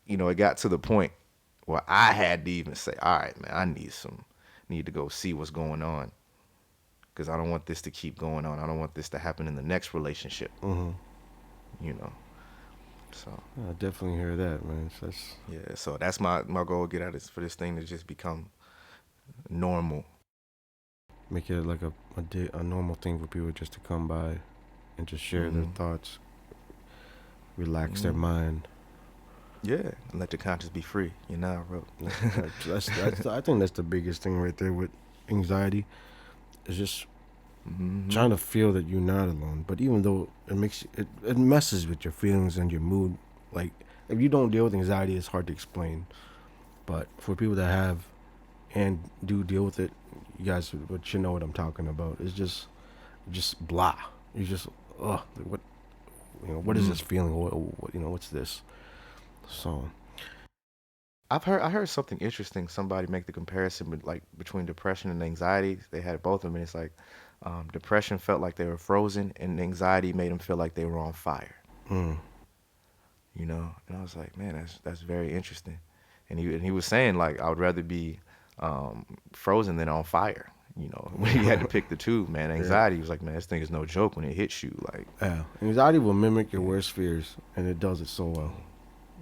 it got to the point where I had to even say, all right, man, I need to go see what's going on because I don't want this to keep going on. I don't want this to happen in the next relationship, Mm-hmm. you know. So I definitely hear that, man. So that's yeah, so that's my goal. Get out is for this thing to just become normal. make it like a normal thing for people just to come by and just share their Hmm. thoughts, relax their Hmm. mind. Yeah, let the conscience be free. You know, bro. That's I think that's the biggest thing right there with anxiety. Is just Mm-hmm. trying to feel that you're not alone. But even though it messes with your feelings and your mood. Like if you don't deal with anxiety, it's hard to explain. But for people that have and do deal with it, you guys would should know what I'm talking about. It's just blah. You just what what is Mm. this feeling? What's this? So I heard something interesting. Somebody make the comparison with, like, between depression and anxiety. They had both of them, and it's like depression felt like they were frozen, and anxiety made them feel like they were on fire. mm, You know, and I was like, man, that's very interesting. And he was saying, like, I would rather be frozen than on fire. You know, when he had to pick the two, man, yeah, anxiety was like, man, this thing is no joke when it hits you. Like, yeah. Anxiety will mimic your yeah, worst fears, and it does it so well.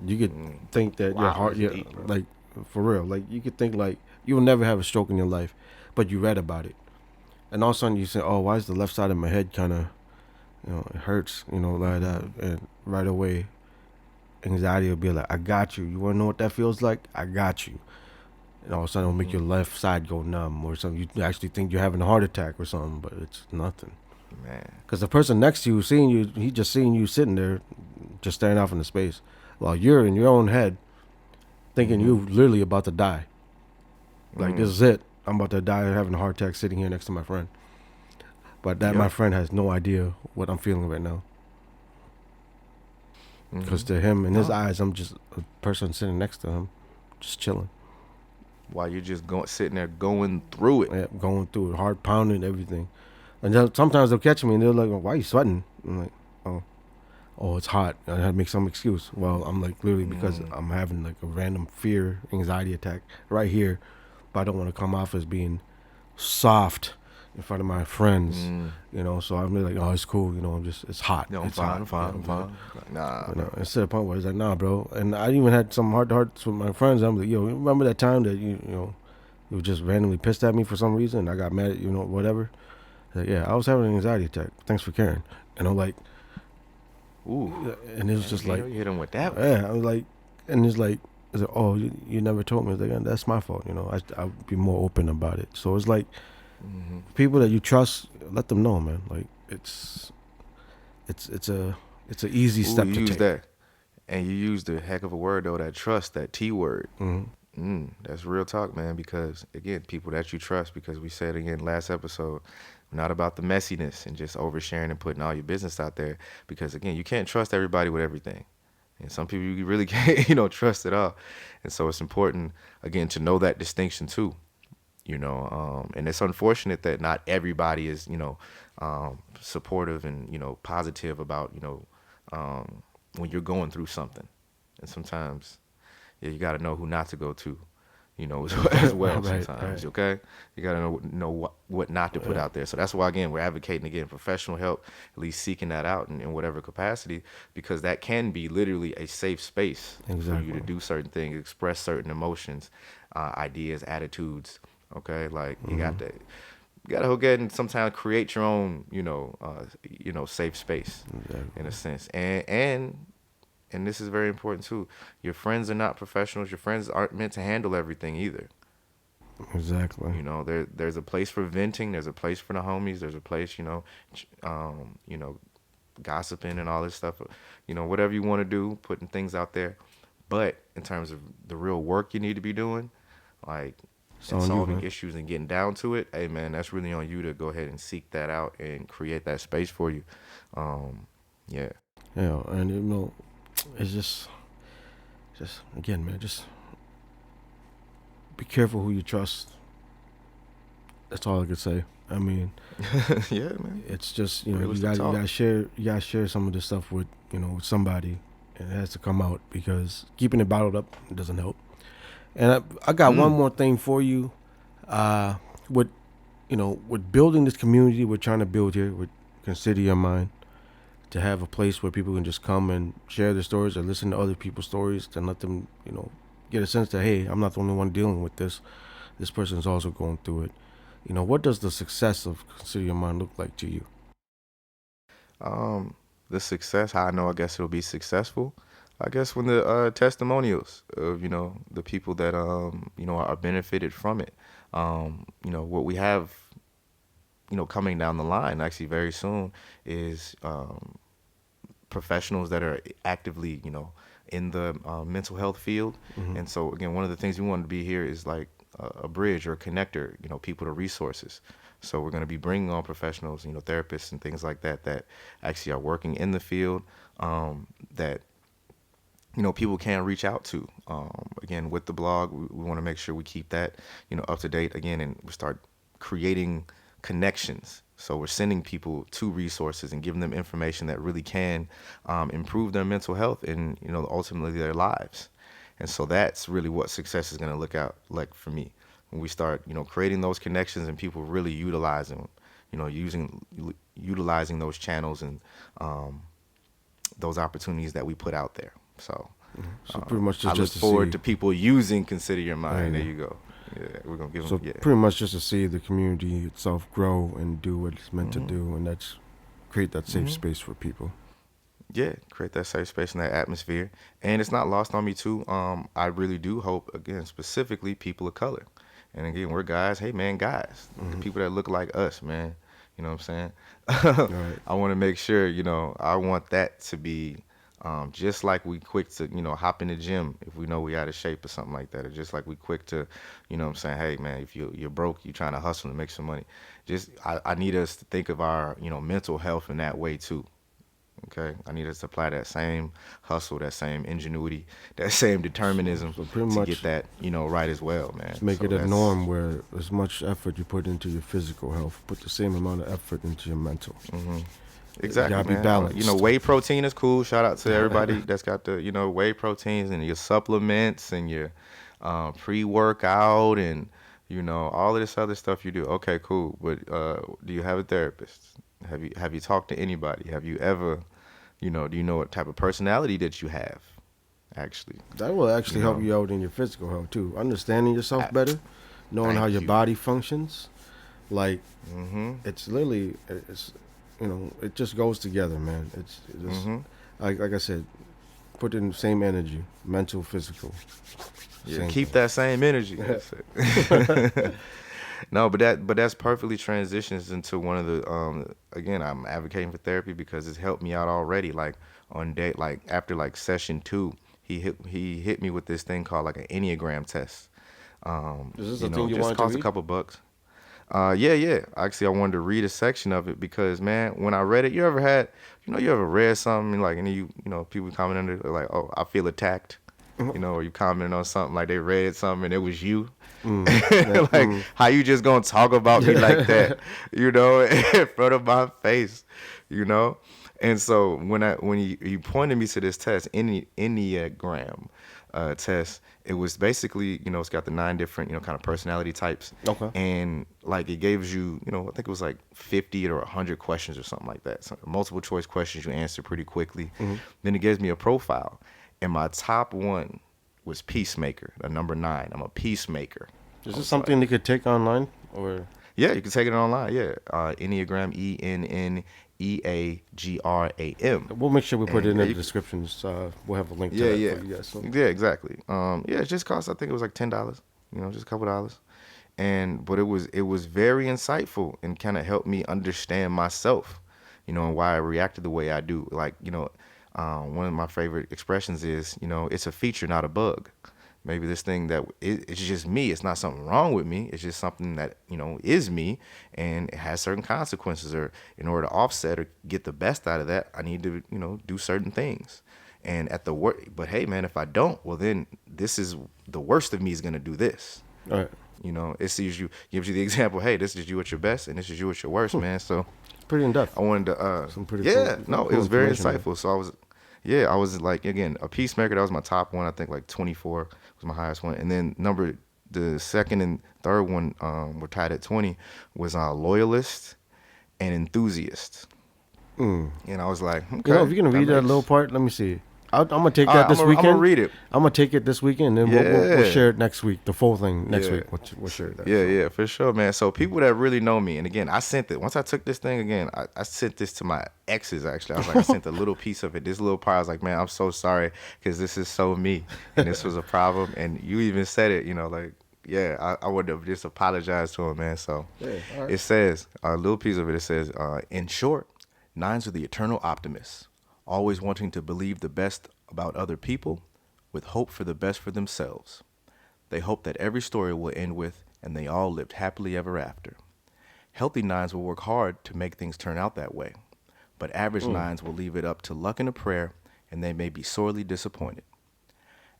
You could think that your wow, heart, that's yeah, deep, bro. like for real, like you could think like you will never have a stroke in your life, but you read about it, and all of a sudden you say, "Oh, why is the left side of my head kind of, it hurts, like that," Hmm. and right away, anxiety will be like, "I got you. You want to know what that feels like? I got you." And all of a sudden, it'll make Hmm. your left side go numb or something. You actually think you're having a heart attack or something, but it's nothing. Man. Because the person next to you seeing you, he just seeing you sitting there, just staring off into space, while you're in your own head thinking Hmm. you're literally about to die. Like this Mm. is it. I'm about to die having a heart attack sitting here next to my friend. But that my Yep. friend has no idea what I'm feeling right now. Because Hmm. to him, in his No. eyes, I'm just a person sitting next to him, just chilling. While you're just going sitting there going through it. Yeah, going through it, heart pounding, everything. And then sometimes they'll catch me and they're like, "Why are you sweating?" I'm like, "Oh, it's hot." And I had to make some excuse. Well, I'm like, literally because Mm. I'm having like a random fear, anxiety attack right here, but I don't want to come off as being soft in front of my friends, Mm. So I'm like, "Oh, it's cool," it's hot, No, I'm it's fine. hot, I'm yeah, fine. I'm I'm good. fine. Like, nah, bro. It's to the point where it's like, "Nah, bro." And I even had some heart to hearts with my friends. I'm like, "Yo, remember that time that you were just randomly pissed at me for some reason? And I got mad at whatever." Like, yeah, I was having an anxiety attack. Thanks for caring. And I'm like, Ooh. and it was Man, just you like, know, you hit him with that one. yeah, I was like, and it's like, oh, you never told me. It's like, "Yeah, that's my fault. I'd be more open about it." So it's like Hmm. people that you trust, let them know, man. Like it's it's a it's an easy Ooh, step you to used take. that. And you used a heck of a word, though, that trust, that T word. Mm-hmm. That's real talk, man, because, again, people that you trust, because we said again last episode, not about the messiness and just oversharing and putting all your business out there, because, again, you can't trust everybody with everything. And some people you really can't, trust at all. And so it's important, again, to know that distinction too. And it's unfortunate that not everybody is, supportive and, positive about, um, when you're going through something. And sometimes, yeah, you got to know who not to go to, as well Right, sometimes, right. okay? You got to know what not to put Yeah, out there. So that's why, again, we're advocating, again, professional help, at least seeking that out in whatever capacity, because that can be literally a safe space for you exactly. to do certain things, express certain emotions, ideas, attitudes, okay? Like, Mm-hmm. you got to go ahead and sometimes create your own, safe space in a Exactly. sense. And this is very important too. Your friends are not professionals. Your friends aren't meant to handle everything either. Exactly. There's a place for venting. There's a place for the homies. There's a place, ch- um, you know, gossiping and all this stuff. Whatever you want to do, putting things out there. But in terms of the real work you need to be doing, like, It's and on you, solving man. issues and getting down to it, hey man, that's really on you to go ahead and seek that out and create that space for you. Um, yeah. Yeah, and it's just again, man, just be careful who you trust. That's all I could say. I mean, Yeah, man. it's just Realistic talk. you gotta share some of this stuff with with somebody, and it has to come out because keeping it bottled up doesn't help. And I got one Mm. more thing for you. With with building this community we're trying to build here, with Consider Your Mind, to have a place where people can just come and share their stories or listen to other people's stories and let them get a sense that, hey, I'm not the only one dealing with this. This person is also going through it. What does the success of Consider Your Mind look like to you? Um, the success, how I know, I guess it'll be successful. I guess when the testimonials of the people that are benefited from it. What we have coming down the line actually very soon is professionals that are actively in the mental health field. Hmm. And so again, one of the things we want to be here is like a bridge or a connector, people to resources. So we're going to be bringing on professionals, therapists and things like that that actually are working in the field, that people can reach out to. Again, with the blog, we want to make sure we keep that, up to date again, and we start creating connections. So we're sending people to resources and giving them information that really can improve their mental health and, ultimately their lives. And so that's really what success is going to look out like for me when we start, creating those connections and people really utilizing, utilizing those channels and those opportunities that we put out there. So So pretty much I look just to forward see. to people using Consider Your Yeah, Mind. There yeah. you go. Yeah, we're gonna give them. So Yeah. pretty much just to see the community itself grow and do what it's meant to hmm do, and that's create that safe hmm space for people. Yeah, create that safe space and that atmosphere. And it's not lost on me too. I really do hope, again, specifically people of color. And again, we're guys. Hey man, guys, the Hmm. people that look like us, man. You know what I'm saying? All right. I want to make sure, I want that to be just like we quick to, hop in the gym if we know we out of shape or something like that. Or just like we quick to, what I'm saying, hey man, if you're broke, you're trying to hustle to make some money. I need us to think of our, mental health in that way too. Okay, I need us to apply that same hustle, that same ingenuity, that same determinism So pretty to get much that, right as well, man. just make So it a that's norm where as much effort you put into your physical health, put the same amount of effort into your mental. hmm You exactly, gotta be man. balanced. Whey protein is cool. Shout out to everybody that's got the, whey proteins and your supplements and your pre-workout and, all of this other stuff you do. Okay, cool. But do you have a therapist? Have you talked to anybody? Have you ever, do you know what type of personality that you have? Actually, That will you actually help know. you out in your physical health too. Understanding yourself I, better, knowing how thank your you. body functions, like Mm-hmm. it's literally it's it just goes together, man. It's just Mm-hmm. like I said, put in the same energy, mental, physical, Yeah, same keep thing. that same energy. That's it. No, but that's perfectly transitions into one of the again, I'm advocating for therapy because it's helped me out already. Like on day like after like session 2, he hit me with this thing called like an Enneagram test. Is this a thing you Just wanted to cost a read? couple bucks. Yeah, yeah. Actually, I wanted to read a section of it because, man, when I read it, you ever read something like, and people comment under it, like, oh, I feel attacked, or you commenting on something like they read something and it was you, Mm. Yeah. like Mm. how you just gonna talk about me like that, in front of my face, you know. And so when he pointed me to this test, Enneagram test, it was basically, it's got the 9 different, kind of personality types, Okay. and like it gives you, I think it was like 50 or 100 questions or something like that. So multiple choice questions you answer pretty quickly. Hmm. Then it gives me a profile, and my top one was peacemaker, a number 9. I'm a peacemaker. Is I this was like, something they could take online or? yeah, you can take it online. Yeah, Enneagram, Enneagram. We'll make sure we put it And in yeah, the descriptions. We'll have a link to yeah, that yeah, for you guys. So. yeah, exactly. Yeah, it just cost. I think it was like $10. Just a couple dollars. But it was very insightful and kind of helped me understand myself, and why I reacted the way I do. Like, one of my favorite expressions is, it's a feature, not a bug. Maybe this thing it's just me. It's not something wrong with me. It's just something that is me, and it has certain consequences. Or in order to offset or get the best out of that, I need to do certain things. And at the work, but hey man, if I don't, well then this is the worst of me is gonna do this. All right. It sees you, gives you the example. Hey, this is you at your best, and this is you at your worst, man. So Pretty in depth. I wanted to, Some pretty yeah, no, it cool was very information there. insightful. So I was like, again, a peacemaker. That was my top one. I think like 24 was my highest one, and then the second and third one were tied at 20 was loyalist and enthusiast. Mm. And I was like, If okay, you're gonna that read that little makes part, let me see. I'm gonna take All right, that I'm this gonna I'm gonna weekend. read it. I'm gonna take it this weekend, and we'll Yeah. share it next week. The full thing next Yeah. week. We'll share that. Yeah, So yeah, for sure, man. So people that really know me, and again, I sent it. Once I took this thing again, I sent this to my exes. Actually, I was like, I sent a little piece of it. This little part, I was like, man, I'm so sorry because this is so me, and this was a problem. And you even said it, like, yeah, I would have just apologized to him, man. So yeah, all right. it says a little piece of it. It says, in short, nines are the eternal optimists, always wanting to believe the best about other people, with hope for the best for themselves. They hope that every story will end with, and they all lived happily ever after. Healthy nines will work hard to make things turn out that way, but average Mm. nines will leave it up to luck and a prayer, and they may be sorely disappointed.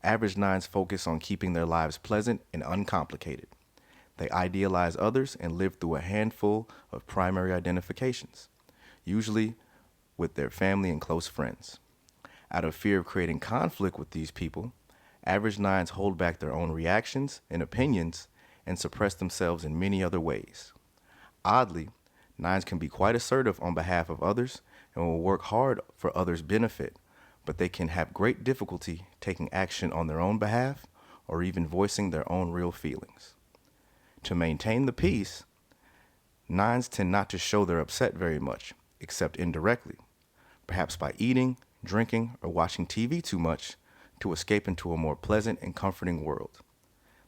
Average nines focus on keeping their lives pleasant and uncomplicated. They idealize others and live through a handful of primary identifications, usually with their family and close friends. Out of fear of creating conflict with these people, average nines hold back their own reactions and opinions and suppress themselves in many other ways. Oddly, nines can be quite assertive on behalf of others and will work hard for others' benefit, but they can have great difficulty taking action on their own behalf or even voicing their own real feelings. To maintain the peace, nines tend not to show they're upset very much, except indirectly, perhaps by eating, drinking, or watching TV too much to escape into a more pleasant and comforting world.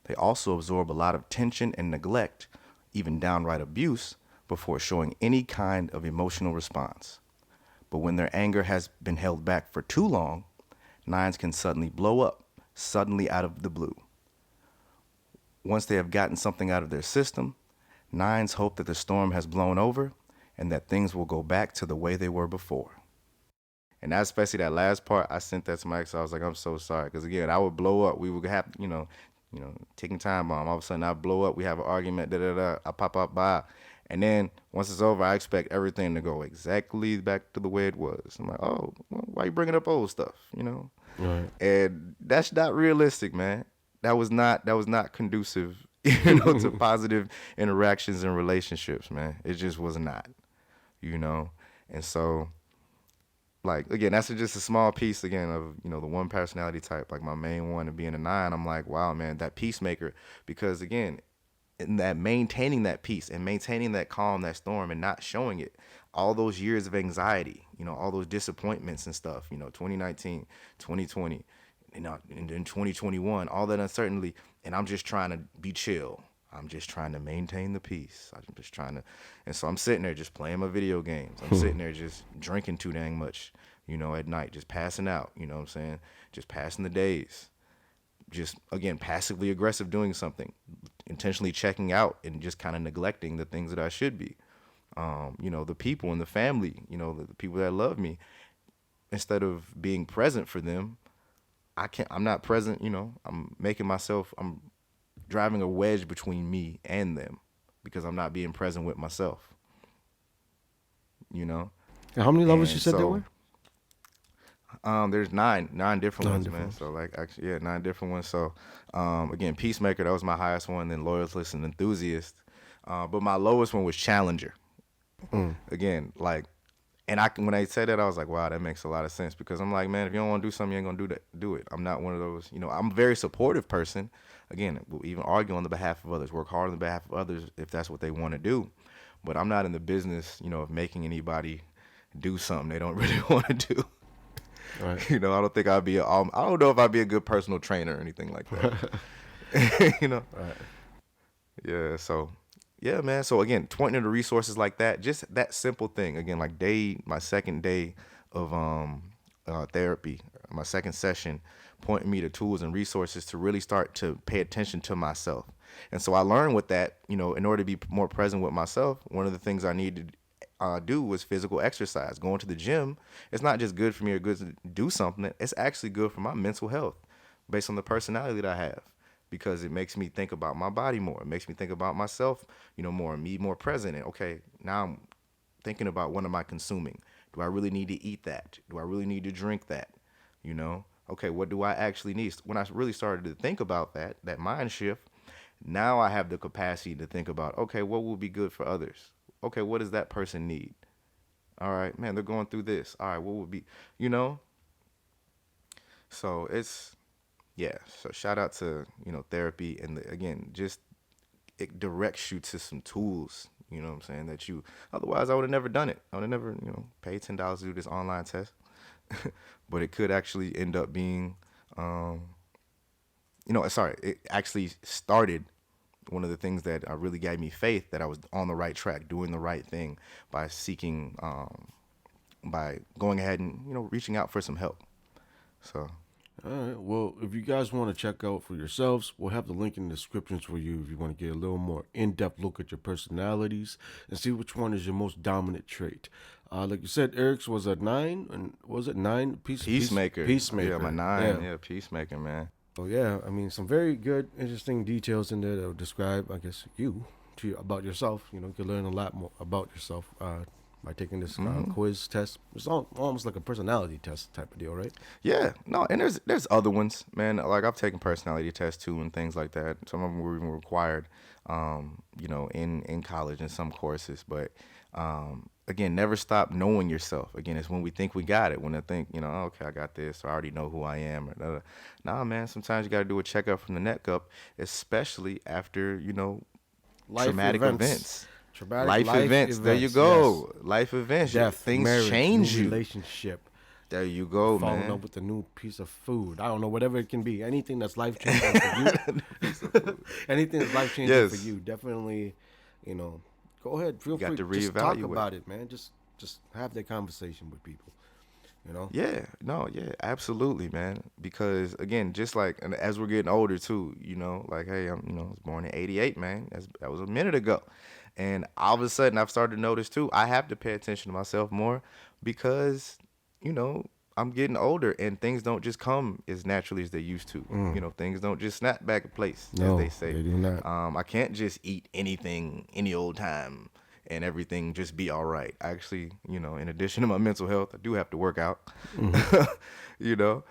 They also absorb a lot of tension and neglect, even downright abuse, before showing any kind of emotional response. But when their anger has been held back for too long, nines can suddenly blow up, suddenly out of the blue. Once they have gotten something out of their system, nines hope that the storm has blown over and that things will go back to the way they were before. And that, especially that last part, I sent that to my ex. I was like, I'm so sorry, because again, I would blow up. We would have, taking time bomb. All of a sudden, I blow up. We have an argument. Da da da. I pop up by, and then once it's over, I expect everything to go exactly back to the way it was. I'm like, oh, well, why you bringing up old stuff? All right. And that's not realistic, man. That was not conducive, to positive interactions and relationships, man. It just was not, you know. And so, like, again, that's just a small piece again of, the one personality type, like my main one, and being a nine. I'm like, wow, man, that peacemaker. Because again, in that maintaining that peace and maintaining that calm, that storm, and not showing it, all those years of anxiety, all those disappointments and stuff, 2019, 2020, and then 2021, all that uncertainty, and I'm just trying to be chill. I'm just trying to maintain the peace. I'm just trying to, and so I'm sitting there just playing my video games. I'm sitting there just drinking too dang much, at night, just passing out. You know what I'm saying? Just passing the days. Just again, passively aggressive doing something, intentionally checking out, and just kind of neglecting the things that I should be. The people in the family, the people that love me, instead of being present for them, I'm not present. I'm driving a wedge between me and them because I'm not being present with myself, you know? And how many levels you And said there so were? there's nine different Nine ones, man. different So like actually, yeah, nine different ones. So again, Peacemaker, that was my highest one, then Loyalist and Enthusiast. But my lowest one was Challenger. ones. Again, like, and when I said that, I was like, wow, that makes a lot of sense because I'm like, man, if you don't want to do something, you ain't gonna do it. I'm not one of those, I'm a very supportive person. Again, we'll even argue on the behalf of others, work hard on the behalf of others if that's what they want to do. But I'm not in the business, of making anybody do something they don't really want to do. All right. I don't think I don't know if I'd be a good personal trainer or anything like that. you know, All right. yeah. So, yeah, man. So again, pointing to resources like that, just that simple thing. Again, like my second day of therapy, my second session, pointing me to tools and resources to really start to pay attention to myself. And so I learned with that, in order to be more present with myself, one of the things I need to do was physical exercise. Going to the gym, it's not just good for me or good to do something. It's actually good for my mental health based on the personality that I have because it makes me think about my body more. It makes me think about myself, more and me more present. And okay, now I'm thinking about what am I consuming? Do I really need to eat that? Do I really need to drink that? Okay, what do I actually need? When I really started to think about that mind shift, now I have the capacity to think about, okay, what will be good for others? Okay, what does that person need? All right, man, they're going through this. All right, what would be, you know? So it's yeah. So shout out to therapy, and again, just it directs you to some tools. You know what I'm saying? That you otherwise I would have never done it. I would have never paid $10 to do this online test, but it could actually end up being um, sorry, it actually started one of the things that really gave me faith that I was on the right track, doing the right thing by seeking, by going ahead and reaching out for some help. So All right. Well, if you guys want to check out for yourselves, we'll have the link in the descriptions for you if you want to get a little more in-depth look at your personalities and see which one is your most dominant trait. Like you said, Eric's was a 9, and was it 9? peacemaker, yeah, my Peacemaker. nine, Yeah. yeah, peacemaker, man. Oh yeah, I mean some very good, interesting details in there that will describe, I guess, about yourself. You can learn a lot more about yourself by taking this quiz test. It's almost like a personality test type of deal, right? Yeah, no, and there's other ones, man. Like I've taken personality tests too and things like that. Some of them were even required, in college in some courses. But again, never stop knowing yourself. Again, it's when we think we got it. When I think, oh, okay, I got this, or I already know who I am. Or, nah, man. Sometimes you got to do a checkup from the neck up, especially after Life traumatic events, events. traumatic Life life events. There you events. Yes, go. Life events. death, Things marriage, new change you. relationship, There you go, falling up man. with a new piece of food. I don't know, whatever it can be. Anything that's life changing for you. Anything that's life changing for Yes. you. Definitely, you know, go ahead. Feel You got free. to Just talk reevaluate. about it, man. Just have that conversation with people. You know. Yeah, no, yeah, absolutely, man. Because again, just like and as we're getting older too, like hey, I was born in '88, man. That was a minute ago, and all of a sudden I've started to notice too. I have to pay attention to myself more because you know I'm getting older, and things don't just come as naturally as they used to. Things don't just snap back in place, as they No, say. they do not. I can't just eat anything any old time and everything just be all right. Actually, in addition to my mental health, I do have to work out, you know,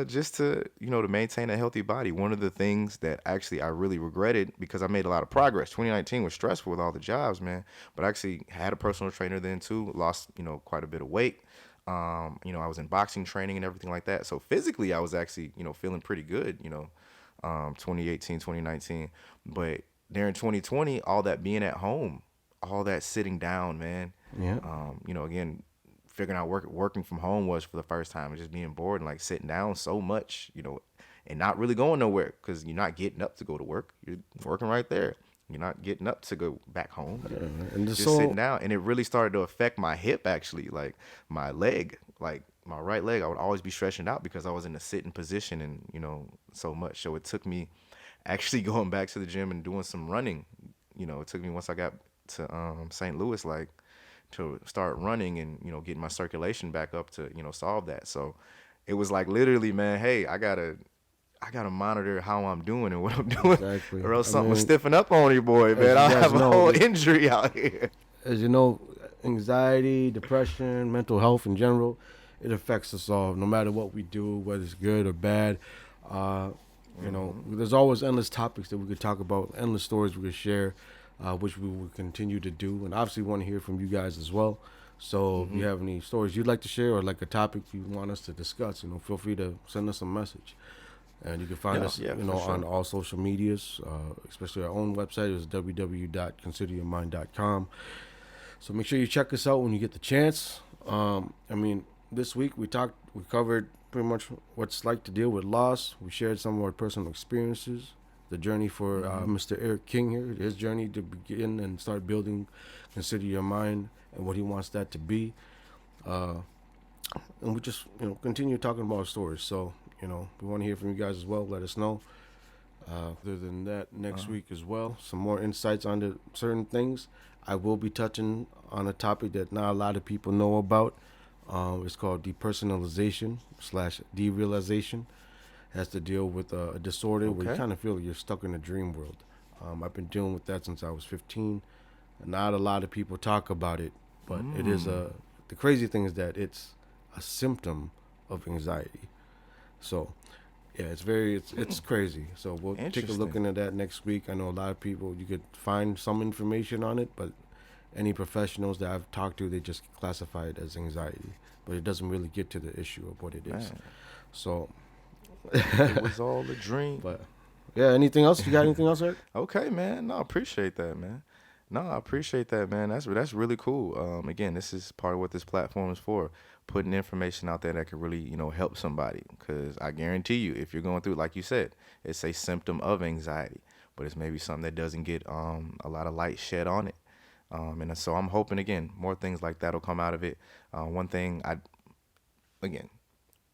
just to maintain a healthy body. One of the things that actually I really regretted because I made a lot of progress. 2019 was stressful with all the jobs, man, but I actually had a personal trainer then too, lost, quite a bit of weight. I was in boxing training and everything like that. So physically, I was actually, feeling pretty good, 2018, 2019. But during 2020, all that being at home, all that sitting down, man. Yeah. Again, figuring out working from home was for the first time and just being bored and like sitting down so much, and not really going nowhere because you're not getting up to go to work. You're working right there. You're not getting up to go back home. You're And just sitting so down. And it really started to affect my hip, actually, like my leg, like my right leg. I would always be stretching out because I was in a sitting position and, so much. So it took me actually going back to the gym and doing some running. It took me once I got to St. Louis, like to start running and getting my circulation back up to solve that. So it was like literally, man, hey, I gotta monitor how I'm doing and what I'm doing, exactly. or else I something will mean, stiffen up on you, boy, as man. you I'll guys have a know, whole injury out here. as you know, anxiety, depression, mental health in general, it affects us all, no matter what we do, whether it's good or bad. Uh, there's always endless topics that we could talk about, endless stories we could share, which we will continue to do. And obviously, want to hear from you guys as well. So if you have any stories you'd like to share or like a topic you want us to discuss, feel free to send us a message. And you can find Yeah, us, yeah, for on sure. all social medias, especially our own website is www.consideryourmind.com. So make sure you check us out when you get the chance. This week we covered pretty much what it's like to deal with loss. We shared some of our personal experiences, the journey for Mr. Eric King here, his journey to begin and start building Consider Your Mind and what he wants that to be. And we just, continue talking about our stories. So, we want to hear from you guys as well. Let us know. Other than that, next week as well, some more insights onto certain things. I will be touching on a topic that not a lot of people know about. It's called depersonalization/derealization. It has to deal with a disorder where you Okay. kind of feel like you're stuck in a dream world. I've been dealing with that since I was 15. Not a lot of people talk about it, but it is Mm. the crazy thing is that it's a symptom of anxiety. So, yeah, it's crazy. So we'll take a look Interesting. into that next week. I know a lot of people you could find some information on it, but any professionals that I've talked to, they just classify it as anxiety, but it doesn't really get to the issue of what it is. Man. So, It was all a dream. But yeah, anything else? You got anything else, Eric? Okay, man. No, I appreciate that, man. No, I appreciate that, man. That's really cool. Again, this is part of what this platform is for, putting information out there that could really, help somebody. Because I guarantee you, if you're going through, like you said, it's a symptom of anxiety, but it's maybe something that doesn't get a lot of light shed on it. And so I'm hoping again, more things like that will come out of it. One thing again,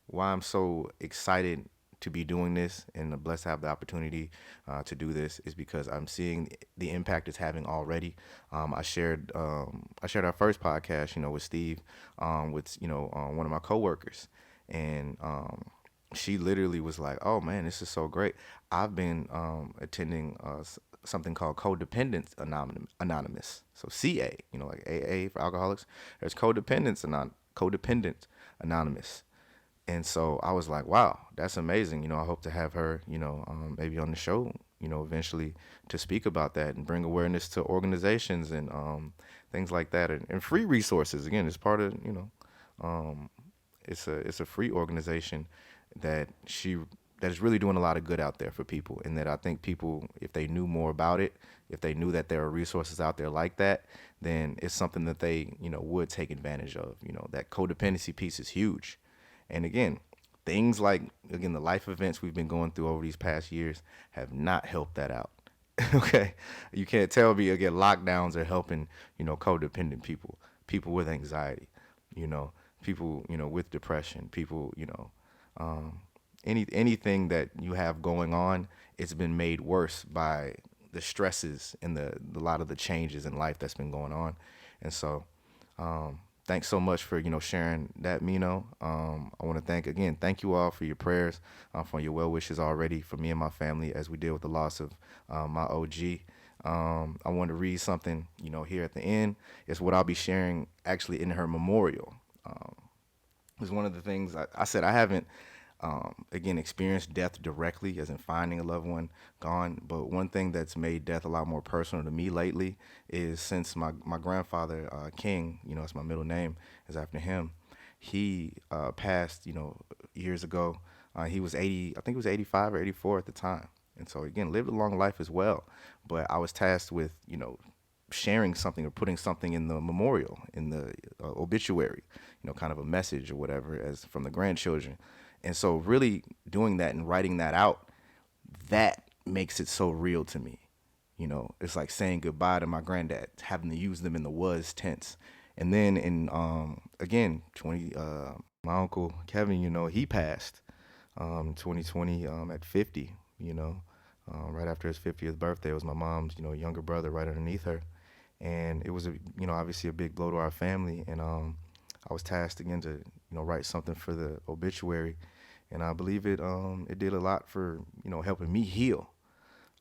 why I'm so excited to be doing this and blessed to have the opportunity to do this is because I'm seeing the impact it's having already. I shared our first podcast, with Steve, with one of my coworkers, and she literally was like, "Oh man, this is so great." I've been attending something called Codependence Anonymous, so CA, like AA for alcoholics. There's Codependence Anonymous. And so I was like, wow, that's amazing. I hope to have her, maybe on the show, eventually to speak about that and bring awareness to organizations and things like that, and free resources. Again, it's part of, it's a free organization that that is really doing a lot of good out there for people, and that I think people, if they knew more about it, if they knew that there are resources out there like that, then it's something that they, would take advantage of. That codependency piece is huge. And again, things like, again, the life events we've been going through over these past years have not helped that out. Okay. You can't tell me, again, lockdowns are helping, codependent people, people with anxiety, people, with depression, people, anything that you have going on, it's been made worse by the stresses and a lot of the changes in life that's been going on. And so, thanks so much for sharing that, Mino. I want to thank you all for your prayers, for your well wishes already for me and my family as we deal with the loss of my OG. I want to read something here at the end. It's what I'll be sharing actually in her memorial. It's one of the things I said I haven't again experienced death directly, as in finding a loved one gone. But one thing that's made death a lot more personal to me lately is since my grandfather King, that's my middle name, is after him. He passed, years ago. He was 80, I think he was 85 or 84 at the time, and so again lived a long life as well. But I was tasked with sharing something or putting something in the memorial, in the obituary, kind of a message or whatever, as from the grandchildren. And so really doing that and writing that out, that makes it so real to me. It's like saying goodbye to my granddad, having to use them in the was tense. And then in again 20 my uncle Kevin, he passed 2020 at 50, right after his 50th birthday. It was my mom's, younger brother right underneath her. And it was obviously a big blow to our family. And I was tasked again to write something for the obituary, and I believe it did a lot for helping me heal.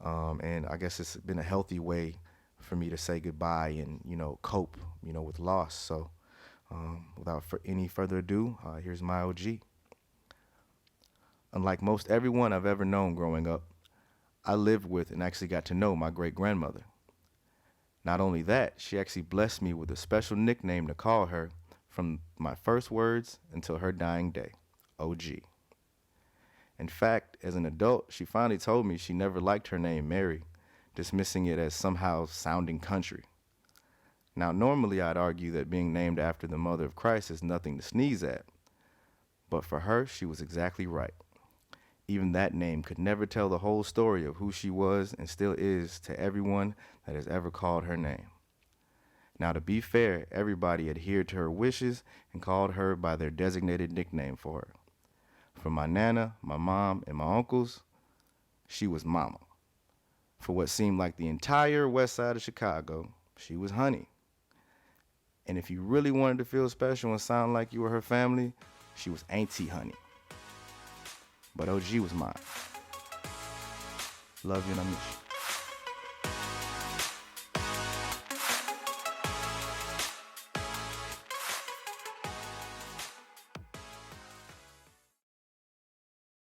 And I guess it's been a healthy way for me to say goodbye and cope with loss. So without any further ado, here's my OG. Unlike most everyone I've ever known growing up, I lived with and actually got to know my great grandmother. Not only that, she actually blessed me with a special nickname to call her from my first words until her dying day, OG. In fact, as an adult, she finally told me she never liked her name, Mary, dismissing it as somehow sounding country. Now, normally I'd argue that being named after the mother of Christ is nothing to sneeze at, but for her, she was exactly right. Even that name could never tell the whole story of who she was and still is to everyone that has ever called her name. Now, to be fair, everybody adhered to her wishes and called her by their designated nickname for her. For my nana, my mom, and my uncles, she was Mama. For what seemed like the entire west side of Chicago, she was Honey. And if you really wanted to feel special and sound like you were her family, she was Auntie Honey. But OG was mine. Love you and I miss you.